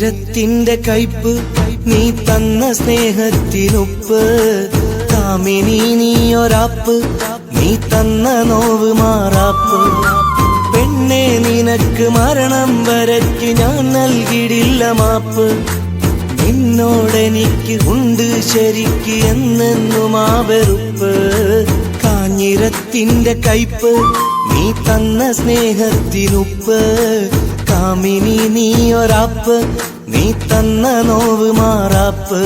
കാഞ്ഞിരത്തിന്റെ കയ്പ് നീ തന്ന സ്നേഹത്തിനുപ്പ് കാമിനി നീയൊരാപ്പ് നീ തന്ന നോവ് മാറാപ്പ് പെണ്ണെ നിനക്ക് മരണം വരയ്ക്ക് ഞാൻ നൽകിയിടില്ല മാപ്പ് നിന്നോടെനിക്ക് ഉണ്ട് ശരിക്ക് എന്നെന്നും ആ വെറുപ്പ് കാഞ്ഞിരത്തിന്റെ കയ്പ് നീ തന്ന സ്നേഹത്തിനുപ്പ് കാമിനി നീയൊരാപ്പ് നീ തന്ന നോവ് മാറാപ്പ്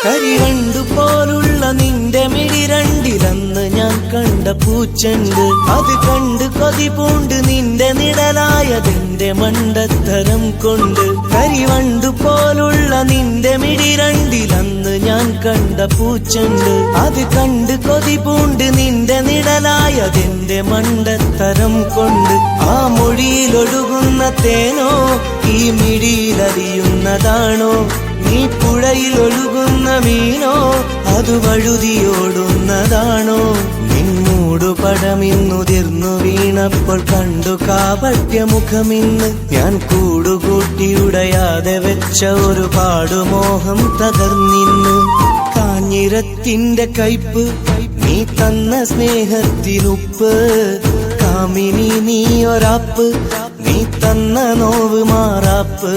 കരിവണ്ടു പോലുള്ള നിന്റെ മിഴി രണ്ടിലന്ന് ഞാൻ കണ്ട പൂച്ചെണ്ട് അത് കണ്ട് കൊതി പൂണ്ട് നിന്റെ നിഴലായതെന്റെ മണ്ടത്തരം കൊണ്ട് കരിവണ്ടു പോലുള്ള നിന്റെ മിഴി രണ്ടിലന്ന് ഞാൻ കണ്ട പൂച്ചെണ്ട് അത് കണ്ട് കൊതി പൂണ്ട് നിന്റെ നിഴലായതെന്റെ മണ്ടത്തരം കൊണ്ട് ആ മൊഴിയിലൊഴുകുന്ന തേനോ ഈ മിഴിയിലറിയുന്നതാണോ നീ പുഴയിൽ ഒഴുകുന്ന മീനോ അത് വഴുതിയോടുന്നതാണോ നിന്നൂടുപടമിന്നുതിർന്നു വീണപ്പോൾ കണ്ടു കാപട്യമുഖമിന്ന് ഞാൻ കൂടുകൂട്ടിയുടയാതെ വെച്ച ഒരു പാടുമോഹം തകർന്നിന്ന് കാഞ്ഞിരത്തിന്റെ കയ്പ് നീ തന്ന സ്നേഹത്തിനുപ്പ് കാമിനി നീയൊരാപ്പ് നീ തന്ന നോവ് മാറാപ്പ്